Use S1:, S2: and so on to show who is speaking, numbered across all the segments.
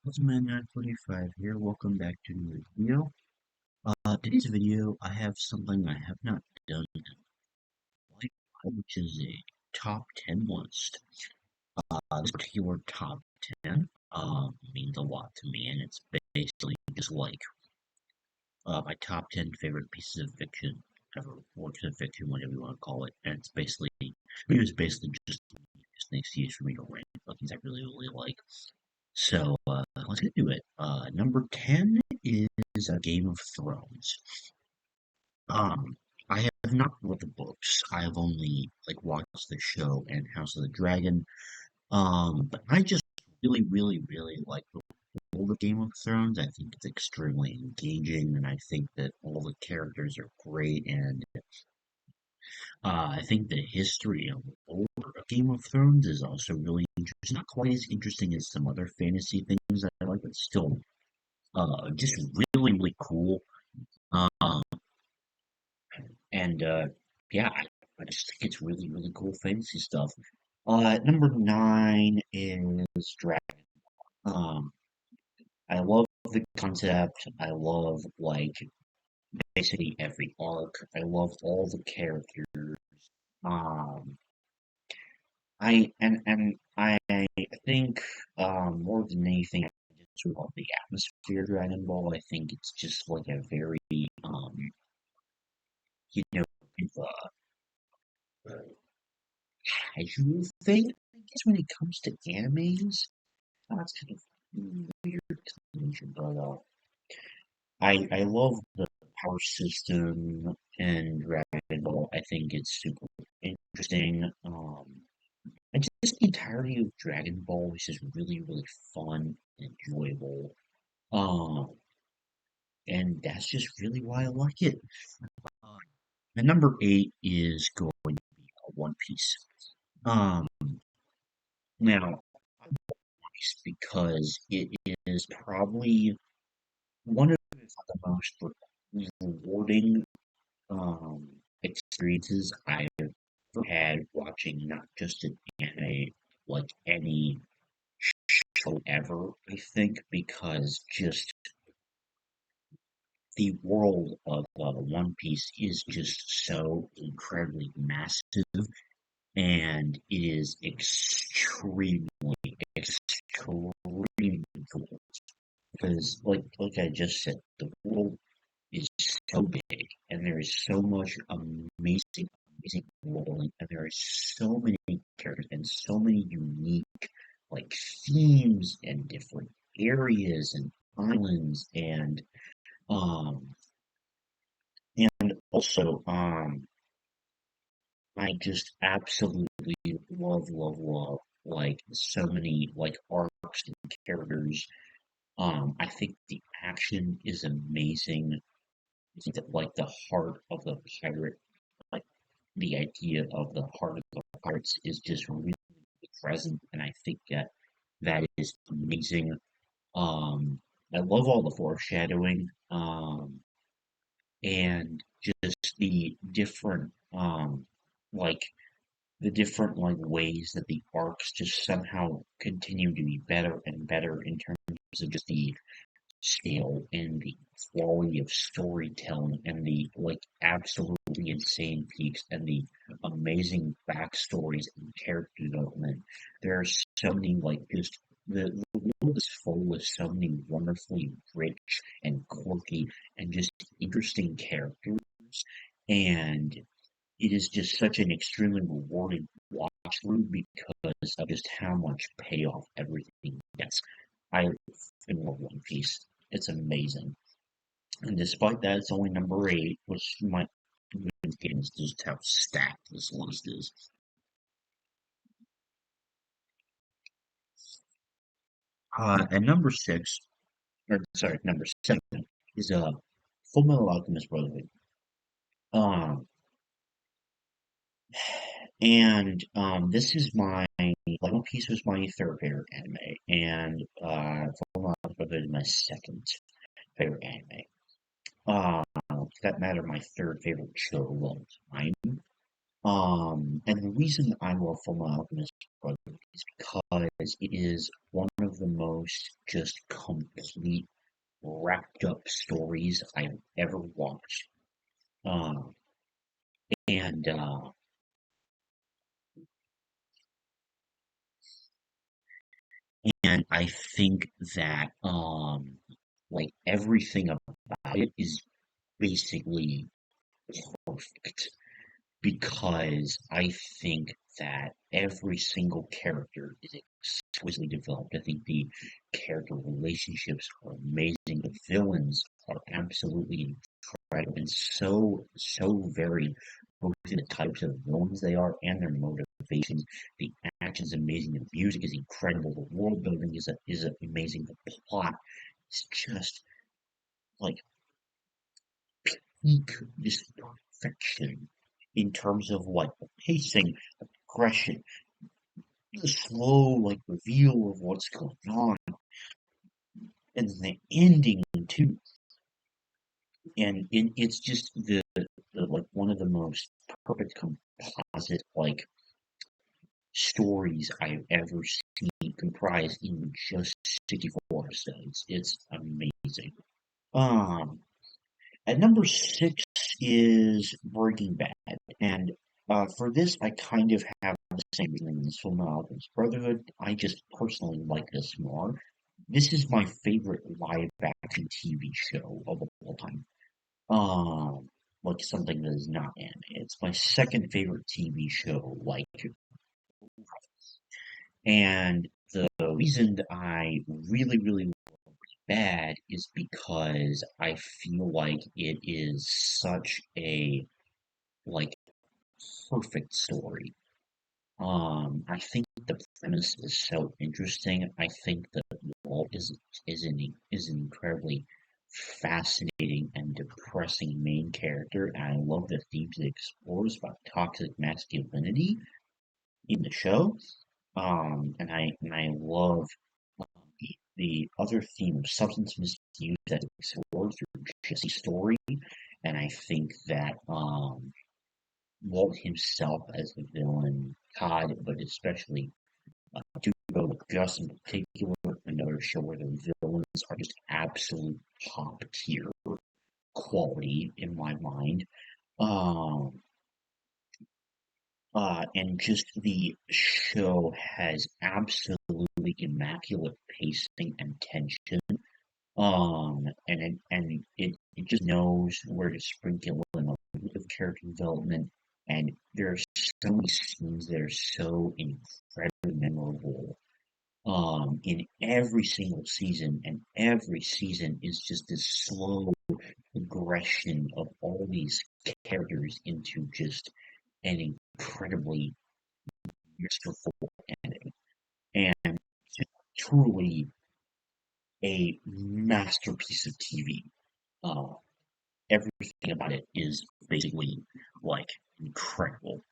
S1: Man 945 here. Welcome back to the video. Today's video, I have something I have not done in a while, which is a top 10 list. This particular top 10 means a lot to me, and it's basically just like my top 10 favorite pieces of fiction ever, works of fiction, whatever you want to call it. And it's basically just an excuse for me to rant about things I really, really like. So let's get to it. Number 10 is a Game of Thrones. Um, I have not read the books. I have only watched the show and House of the Dragon. But I just really, really, really like the world of Game of Thrones. I think it's extremely engaging, and I think that all the characters are great. And I think the history of the lore of Game of Thrones is also really interesting. Not quite as interesting as some other fantasy things I like, but still just really, really cool. Um, and yeah, I just think it's really, really cool fantasy stuff. Number nine is Dragon. Um, I love the concept. I love basically every arc. I love all the characters. Um, I think more than anything, I just love the atmosphere of Dragon Ball. I think it's just like a very um, you know, uh, casual thing, I guess, when it comes to animes. That's kind of weird combination, but I love the power system in Dragon Ball. I think it's super interesting. And just the entirety of Dragon Ball is just really, really fun and enjoyable. Um, and that's just really why I like it. Uh, and number eight is going to be One Piece. Um, now, because it is probably one of the most rewarding um, experiences I've ever had watching not just an anime, like any show ever, I think, because just the world of One Piece is just so incredibly massive, and it is extremely, extremely cool. Because, like I just said, the world is so big, and there is so much amazing, amazing world, and there are so many characters and so many unique themes and different areas and islands um and also I just absolutely love so many arcs and characters. I think the action is amazing. I think that the heart of the pirate, like the idea of the heart of the pirates is just really present, and I think that is amazing. Um, I love all the foreshadowing, and just the different, like the different ways that the arcs just somehow continue to be better and better in terms of just the scale and the quality of storytelling and the absolutely insane peaks and the amazing backstories and character development. There are so many just the world is full with so many wonderfully rich and quirky and just interesting characters, and it is just such an extremely rewarding watch through because of just how much payoff everything gets. I love One Piece. It's amazing. And despite that, it's only number eight, which might indicate just how stacked this list is. And number six, or sorry, number seven is Full Metal Alchemist Brotherhood. Um, and this is One Piece was my third favorite anime, and Full Metal Alchemist Brotherhood is my second favorite anime. For that matter, my third favorite show of all time. And the reason I love Fullmetal Alchemist Brotherhood is because it is one of the most just complete, wrapped up stories I've ever watched. Um, and and I think that like everything about it is basically perfect. Because I think that every single character is exquisitely developed. I think the character relationships are amazing. The villains are absolutely incredible and so varied, both in the types of villains they are and their motivations. The action is amazing. The music is incredible. The world building is amazing. The plot is just like peak, just perfection in terms of like the pacing, the progression, the slow like reveal of what's going on, and the ending too. And it's just the like one of the most perfect composite like stories I've ever seen comprised in just 64 episodes. It's amazing. Um, at number six is Breaking Bad, and for this, I kind of have the same reasoning as Full Metal Alchemist Brotherhood. I just personally like this more. This is my favorite live action TV show of all time. Um, like something that is not anime. It's my second favorite TV show, like, and the reason that I really bad is because I feel like it is such a like perfect story. I think the premise is so interesting. I think that Walt is an incredibly fascinating and depressing main character, and I love the themes it explores about toxic masculinity in the show. And I love the other theme of substance misuse that is explored through Jesse's story, and I think that Walt himself as the villain, Todd, but especially Dugo with Gus in particular, another show where the villains are just absolute top tier quality in my mind. Um, and just the show has absolutely immaculate pacing and tension. And it just knows where to sprinkle in a little bit of character development, and there are so many scenes that are so incredibly memorable. In every single season, and every season is just this slow progression of all these characters into just an incredibly masterful ending, and truly a masterpiece of TV. Uh, Everything about it is basically like incredible.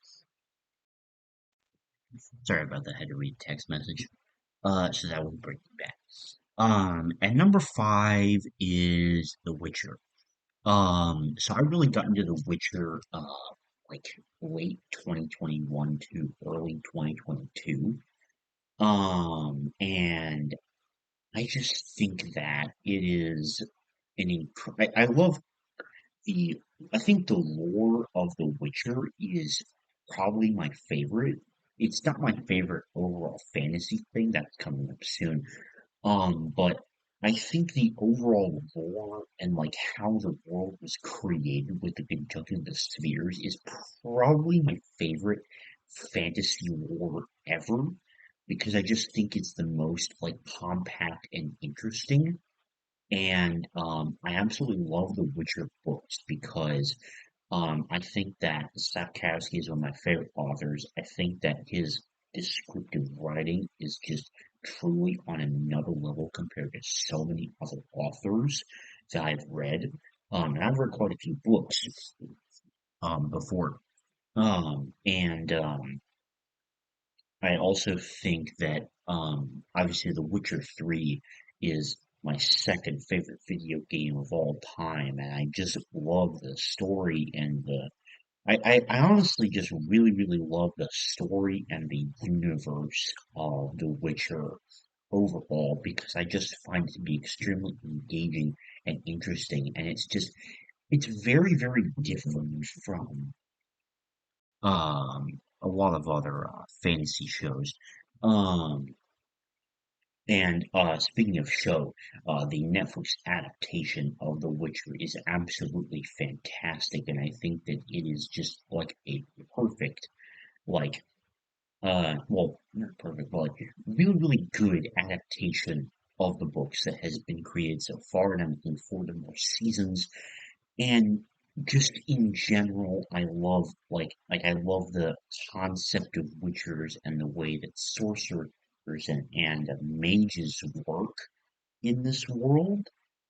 S1: Sorry about that. I had to read text message. So that was Breaking Bad. And number five is The Witcher. So I really got into The Witcher, like late 2021 to early 2022. And I just think that it is I love the I think the lore of The Witcher is probably my favorite. It's not my favorite overall fantasy thing that's coming up soon. But I think the overall lore and like how the world was created with the conjunction of the spheres is probably my favorite fantasy lore ever because I just think it's the most like compact and interesting. And I absolutely love the Witcher books because I think that Sapkowski is one of my favorite authors. I think that his descriptive writing is just truly on another level compared to so many other authors that I've read. And I've read quite a few books before. And I also think that obviously The Witcher 3 is my second favorite video game of all time, and I just love the story and the I honestly just really, really love the story and the universe of The Witcher overall because I just find it to be extremely engaging and interesting, and it's very, very different from a lot of other fantasy shows. Um, and speaking of show, the Netflix adaptation of The Witcher is absolutely fantastic, and I think that it is just like a perfect, like, well, not perfect, but like really, really good adaptation of the books that has been created so far, and I'm looking forward to more seasons. And just in general, I love the concept of witchers and the way that sorcerers and mages work in this world.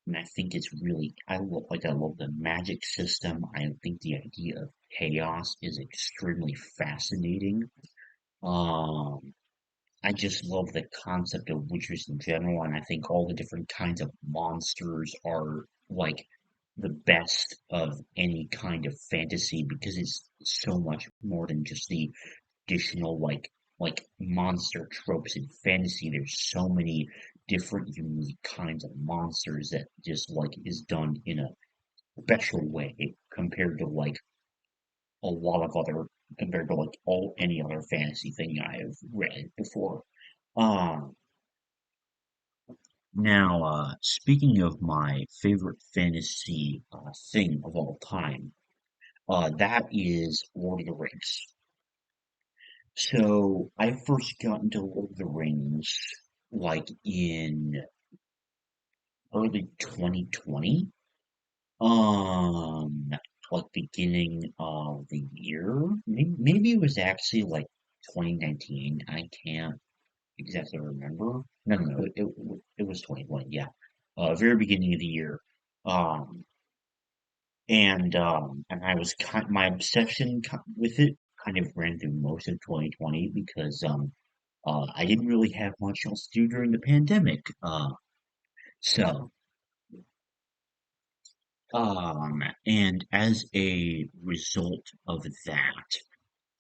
S1: And I think it's really I love the magic system. I think the idea of chaos is extremely fascinating. Um, I just love the concept of witches in general, and I think all the different kinds of monsters are like the best of any kind of fantasy because it's so much more than just the traditional like monster tropes in fantasy. There's so many different unique kinds of monsters that just like is done in a special way compared to like a lot of other compared to like all any other fantasy thing I have read before. Um, Now, speaking of my favorite fantasy thing of all time, that is Lord of the Rings. So I first got into Lord of the Rings like in early 2020, um, like beginning of the year. Maybe it was actually like 2019. I can't exactly remember. No, it was 2020, yeah. Very beginning of the year. Um, and I was my obsession with it kind of ran through most of 2020 because I didn't really have much else to do during the pandemic. So and as a result of that,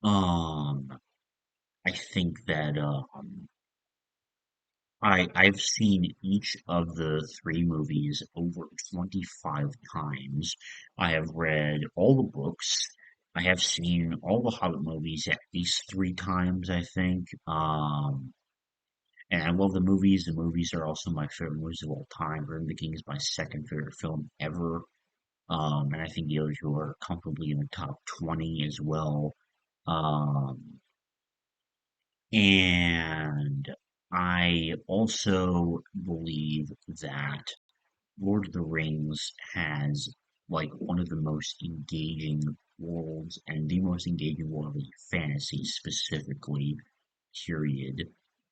S1: um, I think that I've seen each of the three movies over 25 times. I have read all the books. I have seen all the Hobbit movies at least three times, I think. And I love the movies. The movies are also my favorite movies of all time. Return of the King is my second favorite film ever. And I think the other two are comfortably in the top 20 as well. Um, and I also believe that Lord of the Rings has like one of the most engaging worlds and the most engaging world in fantasy specifically, period.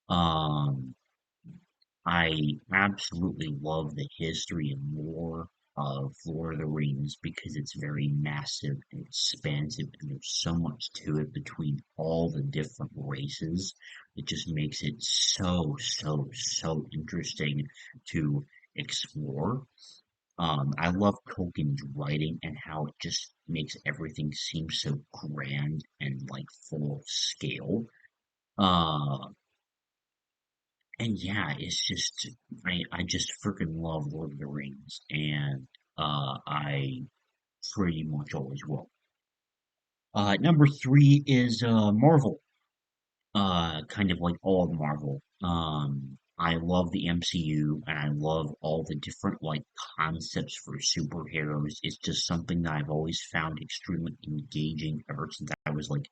S1: Um, I absolutely love the history and lore of Lord of the Rings because it's very massive and expansive, and there's so much to it between all the different races. It just makes it so interesting to explore. I love Tolkien's writing and how it just makes everything seem so grand and like full of scale. Uh, and yeah, it's just I just freaking love Lord of the Rings, and I pretty much always will. Number three is Marvel. Kind of like all of Marvel. I love the MCU, and I love all the different like concepts for superheroes. It's just something that I've always found extremely engaging ever since I was like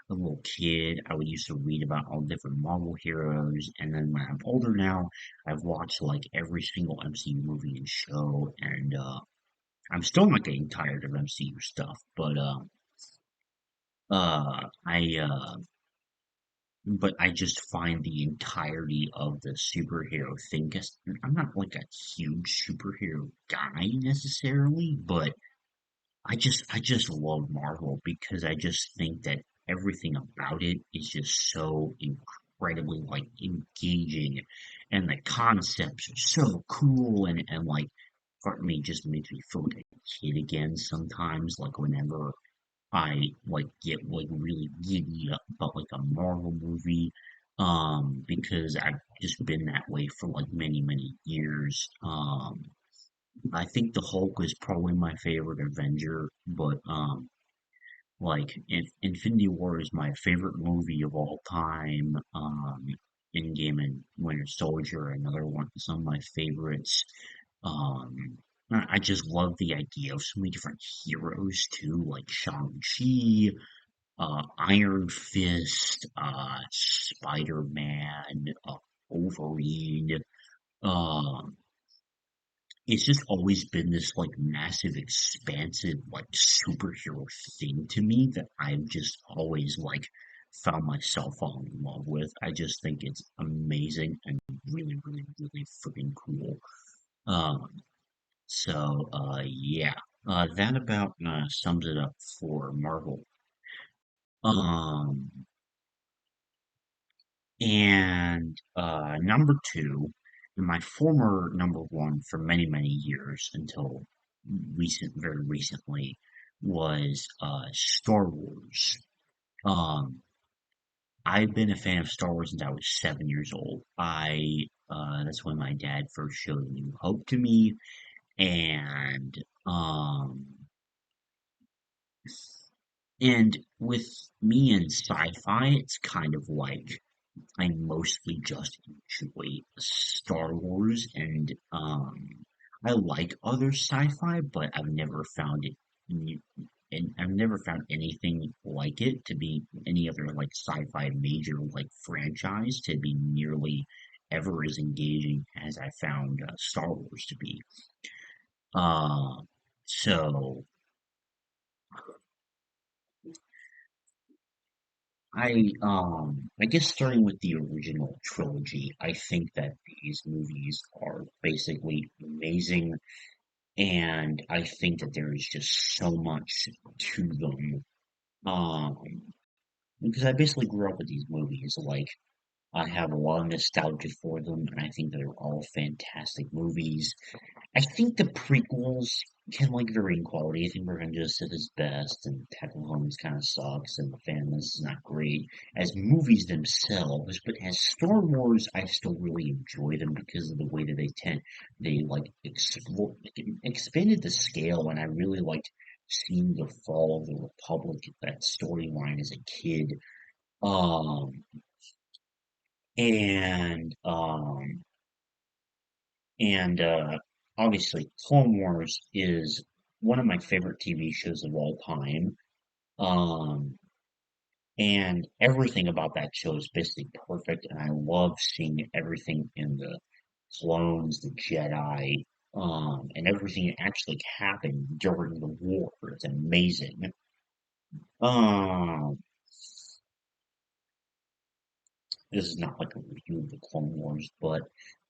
S1: a little kid. I would used to read about all different Marvel heroes, and then when I'm older now, I've watched like every single MCU movie and show, and I'm still not getting tired of MCU stuff, but but I just find the entirety of the superhero thing. Cause I'm not like a huge superhero guy necessarily, but I just love Marvel because I just think that everything about it is just so incredibly like engaging, and the concepts are so cool, and like part of me just makes me feel like a kid again sometimes, like whenever I like get like really giddy up about like a Marvel movie, because I've just been that way for like many years. I think the Hulk is probably my favorite Avenger, but like Infinity War is my favorite movie of all time. Endgame and Winter Soldier, another one, some of my favorites. Um, I just love the idea of so many different heroes too, like Shang-Chi, Iron Fist, Spider-Man, Wolverine. Um, it's just always been this like massive, expansive, like superhero thing to me that I've just always like found myself falling in love with. I just think it's amazing and really freaking cool. Um, yeah, that about sums it up for Marvel. Um, and number two, and my former number one for many years until very recently, was Star Wars. Um, I've been a fan of Star Wars since I was 7 years old. That's when my dad first showed New Hope to me, and um, and with me and sci-fi, it's kind of like I mostly just enjoy Star Wars I like other sci-fi, but I've never found anything like it to be any other like sci-fi major like franchise to be nearly ever as engaging as I found Star Wars to be. Uh, so I guess starting with the original trilogy, I think that these movies are basically amazing, and I think that there is just so much to them. Um, because I basically grew up with these movies, like I have a lot of nostalgia for them, and I think they're all fantastic movies. I think the prequels can like vary in quality. I think Revenge of the Sith is best, and Attack of the Clones kind of sucks, and The Phantom Menace is not great as movies themselves. But as Star Wars, I still really enjoy them because of the way that they like explore, expanded the scale, and I really liked seeing the fall of the Republic, that storyline as a kid. Um, and And obviously, Clone Wars is one of my favorite TV shows of all time. Um, and everything about that show is basically perfect. And I love seeing everything in the clones, the Jedi, and everything that actually happened during the war. It's amazing. Um, this is not like a review of the Clone Wars, but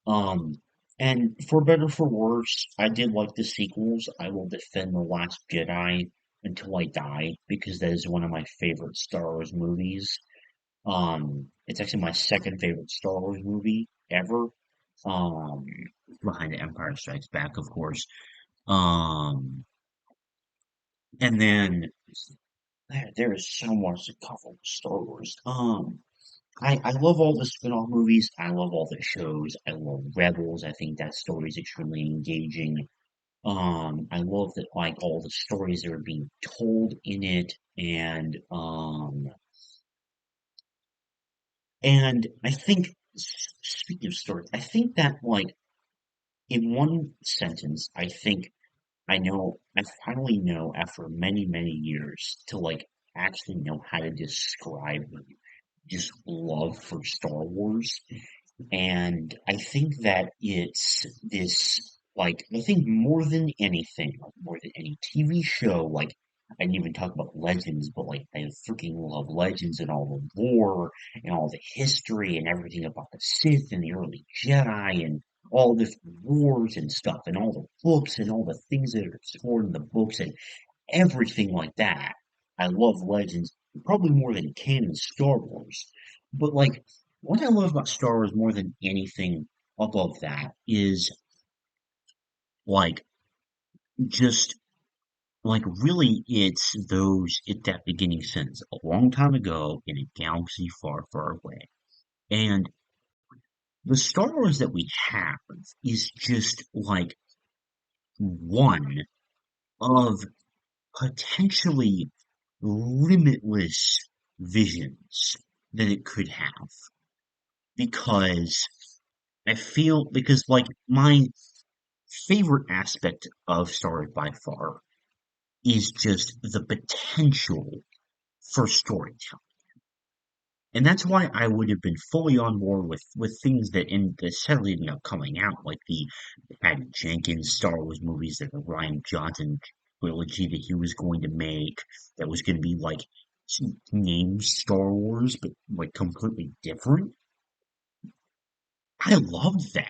S1: um, and for better or for worse, I did like the sequels. I will defend The Last Jedi until I die because that is one of my favorite Star Wars movies. It's actually my second favorite Star Wars movie ever. Um, behind The Empire Strikes Back, of course. Um, and then there is so much to cover with Star Wars. I love all the spin-off movies. I love all the shows. I love Rebels. I think that story is extremely engaging. I love that like all the stories that are being told in it, and I think speaking of stories, I think that like in one sentence, I think I finally know after many years to like actually know how to describe just love for Star Wars. And I think that it's this, like, I think more than anything, like, more than any TV show, like, I didn't even talk about Legends, but like, I freaking love Legends and all the lore and all the history and everything about the Sith and the early Jedi and all the wars and stuff and all the books and all the things that are explored in the books and everything like that. I love Legends probably more than canon Star Wars. But like what I love about Star Wars more than anything above that is like just like really it's that beginning sentence a long time ago in a galaxy far, far away. And the Star Wars that we have is just like one of potentially limitless visions that it could have. Because because like my favorite aspect of Star Wars by far is just the potential for storytelling. And that's why I would have been fully on board with things that sadly ended up coming out, like the Patty Jenkins Star Wars movies, that the Ryan Johnson trilogy that he was going to make, that was going to be like named Star Wars, but like completely different. I loved that.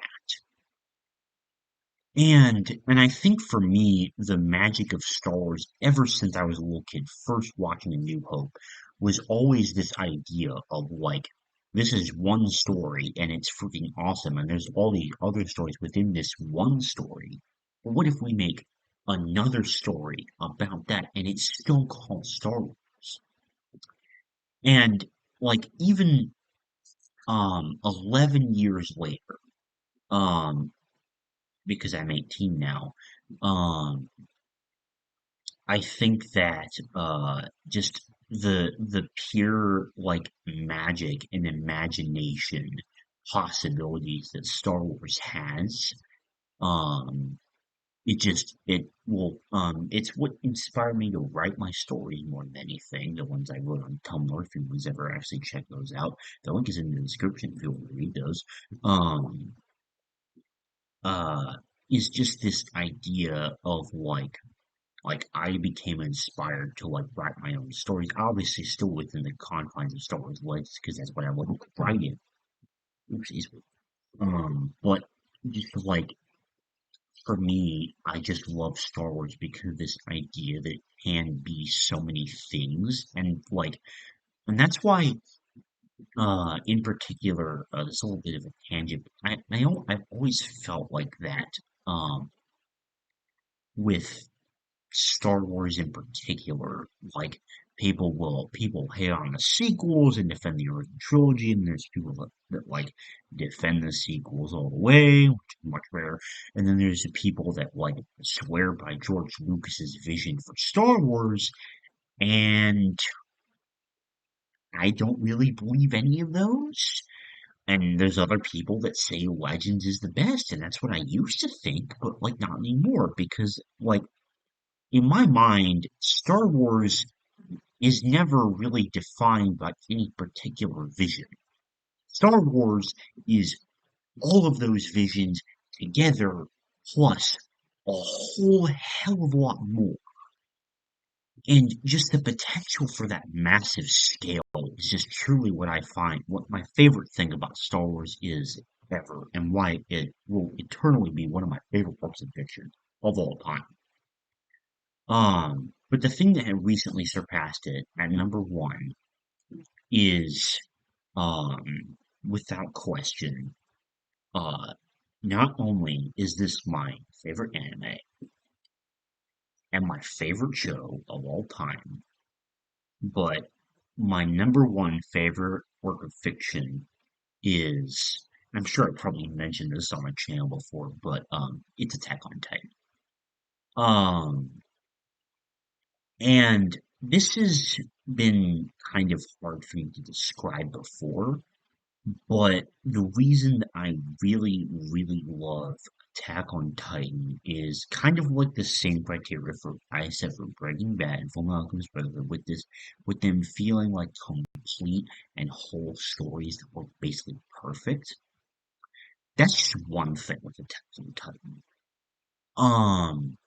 S1: And I think for me, the magic of Star Wars, ever since I was a little kid, first watching A New Hope, was always this idea of like, this is one story and it's freaking awesome, and there's all these other stories within this one story. But what if we make another story about that and it's still called Star Wars? And like even 11 years later, um, because I'm 18 now, um I think that just the pure like magic and imagination possibilities that Star Wars has, um, it's what inspired me to write my stories more than anything. The ones I wrote on Tumblr, if anyone's ever actually checked those out, the link is in the description if you want to read those. Um, uh, is just this idea of like I became inspired to like write my own stories, obviously still within the confines of Star Wars Legends, because that's what I want to write in. Oopsies. But just like for me, I just love Star Wars because of this idea that it can be so many things, and that's why, in particular, this is a little bit of a tangent. I've always felt like that, um, with Star Wars in particular, like people hate on the sequels and defend the original trilogy, and there's people that like defend the sequels all the way, which is much rare. And then there's the people that like swear by George Lucas's vision for Star Wars, and I don't really believe any of those. And there's other people that say Legends is the best, and that's what I used to think, but like not anymore because like in my mind, Star Wars is never really defined by any particular vision. Star Wars is all of those visions together, plus a whole hell of a lot more. And just the potential for that massive scale is just truly what my favorite thing about Star Wars is ever, and why it will eternally be one of my favorite works of fiction of all time. But the thing that had recently surpassed it at number one is, without question, uh, not only is this my favorite anime and my favorite show of all time, but my number one favorite work of fiction is, I'm sure I probably mentioned this on my channel before, but it's Attack on Titan. Um, and this has been kind of hard for me to describe before, but the reason that I really, really love Attack on Titan is kind of like the same criteria for I said for Breaking Bad and Fullmetal Alchemist Brotherhood, with them feeling like complete and whole stories that were basically perfect. That's just one thing with Attack on Titan. Um,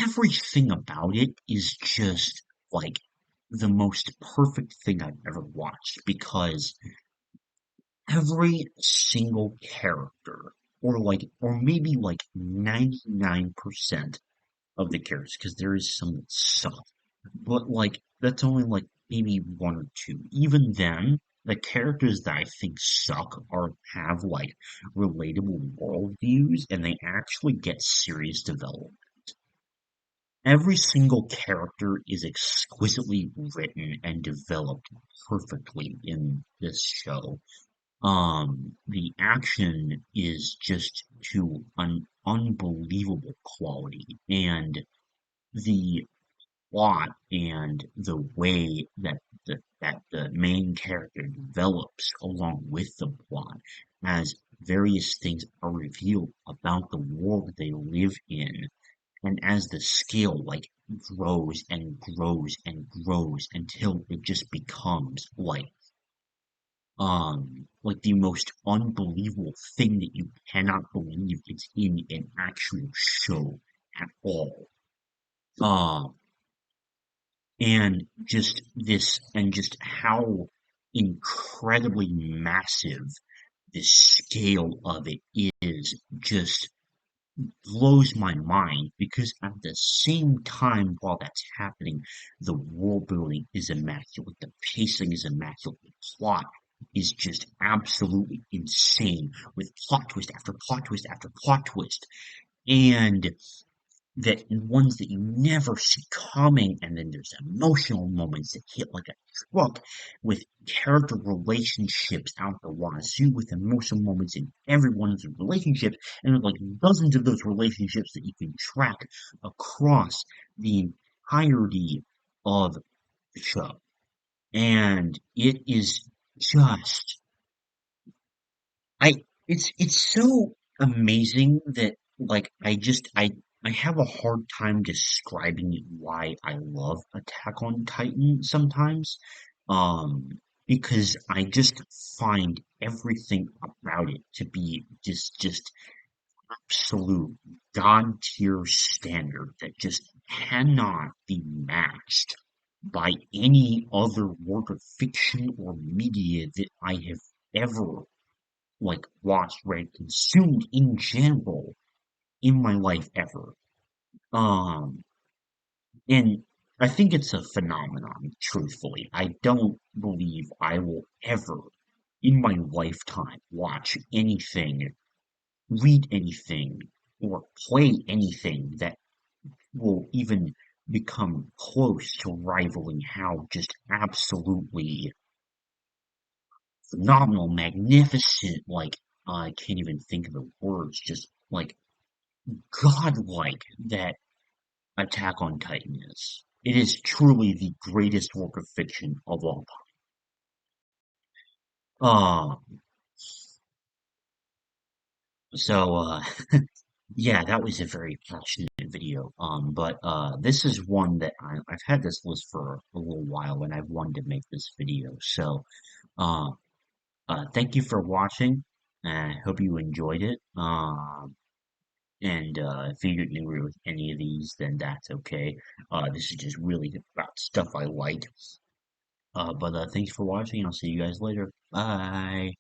S1: Everything about it is just like the most perfect thing I've ever watched because every single character, or maybe like 99% of the characters, because there is some that suck, but like that's only like maybe one or two. Even then, the characters that I think suck have like relatable worldviews and they actually get serious development. every single character is exquisitely written and developed perfectly in this show. The action is just to an unbelievable quality, and the plot and the way that the main character develops along with the plot as various things are revealed about the world they live in, and as the scale grows and grows and grows until it just becomes like the most unbelievable thing that you cannot believe it's in an actual show at all. Um, and just how incredibly massive the scale of it is just blows my mind, because at the same time while that's happening, the world building is immaculate, the pacing is immaculate, the plot is just absolutely insane, with plot twist after plot twist after plot twist, and that ones that you never see coming, and then there's emotional moments that hit like a truck, with character relationships out the wazoo, with emotional moments in every one of the relationships, and like dozens of those relationships that you can track across the entirety of the show. And it is just it's so amazing that I have a hard time describing why I love Attack on Titan sometimes. Because I just find everything about it to be just absolute god tier standard that just cannot be matched by any other work of fiction or media that I have ever watched, read, consumed in general in my life ever. Um, and I think it's a phenomenon, truthfully. I don't believe I will ever, in my lifetime, watch anything, read anything, or play anything that will even become close to rivaling how just absolutely phenomenal, magnificent, I can't even think of the words, just godlike that Attack on Titan is. It is truly the greatest work of fiction of all time. So yeah, that was a very passionate video. But this is one that I've had this list for a little while, and I've wanted to make this video. So uh, thank you for watching. I hope you enjoyed it. And if you didn't agree with any of these, then that's okay. This is just really about stuff I like. But thanks for watching. I'll see you guys later. Bye.